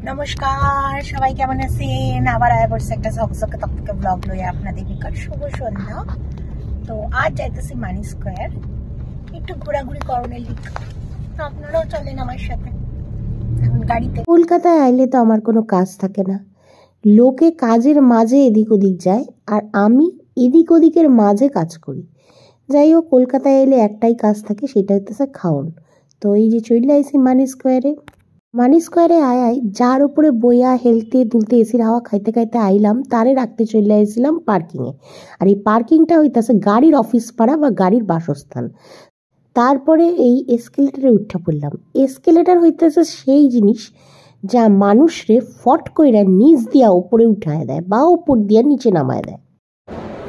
নমস্কার, সবাই কেমন আছেন? আবার আয়া পড়ছে একটা ঝকঝকে তকতকে ব্লগ লইয়া আপনাদের নিকট শুভ সন্ধ্যা। তো আজ যাইতেছি মানি স্কোয়ার একটু ঘোরাঘুরি করণের লিগ। তো আপনারাও চলেন আমার সাথে এখন গাড়িতে। কলকাতায় আইলে তো আমার কোনো কাজ থাকে না, লোকে কাজের মাঝে এদিক ওদিক যায় আর আমি এদিক ওদিকের মাঝে কাজ করি। যাই হোক, কলকাতায় এলে একটাই কাজ থাকে, সেটা হচ্ছে খাওন। তো এই যে চলে আইসি মানি স্কোয়ারে আয় যার উপরে বইয়া হেলতে দুলতে এসির হাওয়া খাইতে খাইতে আইলাম, তারে রাখতে চলে আইছিলাম পার্কিংয়ে। আর এই পার্কিংটা হইতেছে গাড়ির অফিস পাড়া বা গাড়ির বাসস্থান। তারপরে এই এসকেলেটারে উঠা পড়লাম। এসকেলেটার হইতেছে সেই জিনিস যা মানুষরে ফট কইরা নিচ দিয়া উপরে উঠায় দেয় বা উপর দিয়া নিচে নামায় দেয়।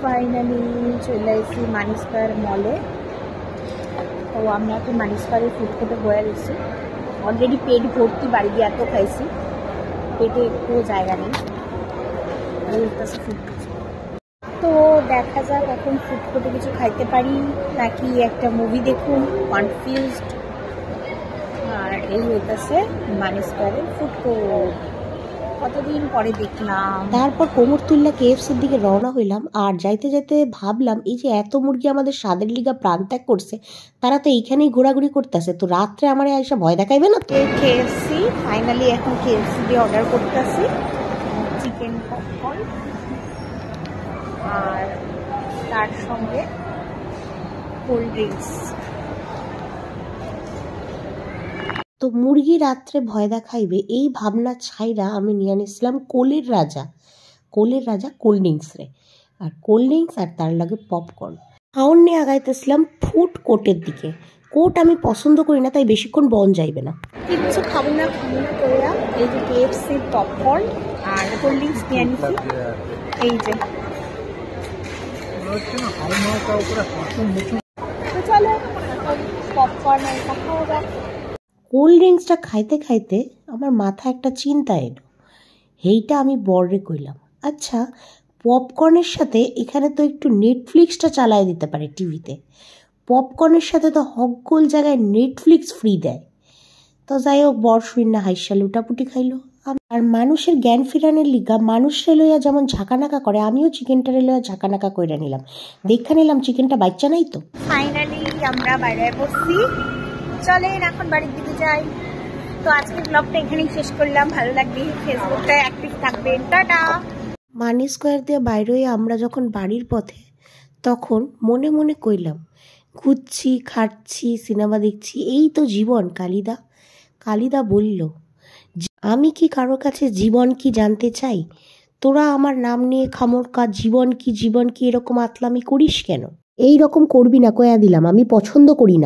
ফাইনালি চলে আইসি মানি স্কোয়ার মলে। তো আমরা এখন মানি স্কোয়ারে ফুড কোর্টে বয়ে রয়েছি। অলরেডি পেট ভর্তি, বাড়ি দিয়ে এত খাইছি, পেটে একটু জায়গা নেই। ফুড তো দেখা যাক এখন ফুড কোর্টে কিছু খাইতে পারি নাকি একটা মুভি দেখুন, কনফিউজড। আর এই হইতেছে মানি স্কোয়ারের ফুড কোর্ট, কতদিন পরে দেখলাম। তারপর কোমর তুল্লা কেএফসির দিকে রওনা হইলাম। আর যাইতে যাইতে ভাবলাম, এই যে এত মুরগি আমাদের স্বাদের লিগা প্রাণ ত্যাগ করছে, তারা তো এইখানেই ঘোরাঘুরি করতেছে, তো রাত্রে আমার আইসা ভয় দেখাইবে না তো। কেএফসি ফাইনালি এখন কেএফসি দিয়ে অর্ডার করতেছি চিকেন পপকর্ন, আর তার সঙ্গে কোল্ড ড্রিঙ্কস। তো মুরগি রাত্রে ভয় দেখাইবে এই ভাবনা ছাইরা আমি নিয়ে নিয়েছিলাম কোলের রাজা কোল্ড ড্রিঙ্কস রে। আর কোল্ড ড্রিঙ্কস আর তার লাগে পপকর্ন খাওয়ার নিয়ে আগাইতেছিলাম ফুড কোর্টের দিকে। কোর্ট আমি পছন্দ করি না, তাই বেশিক্ষণ বন যাইবে না। কিছু খাবো না কইরা এই যে কেএফসি পপকর্ন আর কোল্ড ড্রিঙ্কস নিয়ে নিছি। এই যে চলো পপকর্ন আর খাওয়া যাক। কোল্ড ড্রিঙ্কসটা খাইতে খাইতে আমার মাথায় একটা চিন্তা এলো। এইটা আমি বড়রে কইলাম, আচ্ছা পপকর্নের সাথে এখানে তো একটু নেটফ্লিক্সটা চালায় দিতে পারে টিভিতে। পপকর্নের সাথে তো হকগোল জায়গায় নেটফ্লিক্স ফ্রি দেয়। তো যাই হোক, বড় শুইনা হাইসা লুটাপুটি খাইলো। আর মানুষের জ্ঞান ফিরানোর লিগা মানুষরে লইয়া যেমন ঝাঁকানাকা করে, আমিও চিকেনটারে লইয়া ঝাঁকানাকা কইরা নিলাম। দেখা নিলাম চিকেনটা বাচ্চা নাই তো। ফাইনালি আমরা বাইরে বসছি, চলেন এখন বাড়ির দিকে যাই। তো আজকের ব্লগটা এখানেই শেষ করলাম। ভালো লাগবে ফেসবুকটা অ্যাক্টিভ থাকবেন। টাটা। মানি স্কোয়ার দিয়ে বাইরে আমরা যখন বাড়ির পথে, তখন মনে মনে কইলাম, ঘুরছি খাচ্ছি সিনেমা দেখছি, এই তো জীবন। কালিদা বলল, আমি কি কারো কাছে জীবন কি জানতে চাই? তোরা আমার নাম নিয়ে খামোরকা জীবন কি এরকম আতলামি করিস কেন? এই রকম করবি না, কয়া দিলাম, আমি পছন্দ করি না।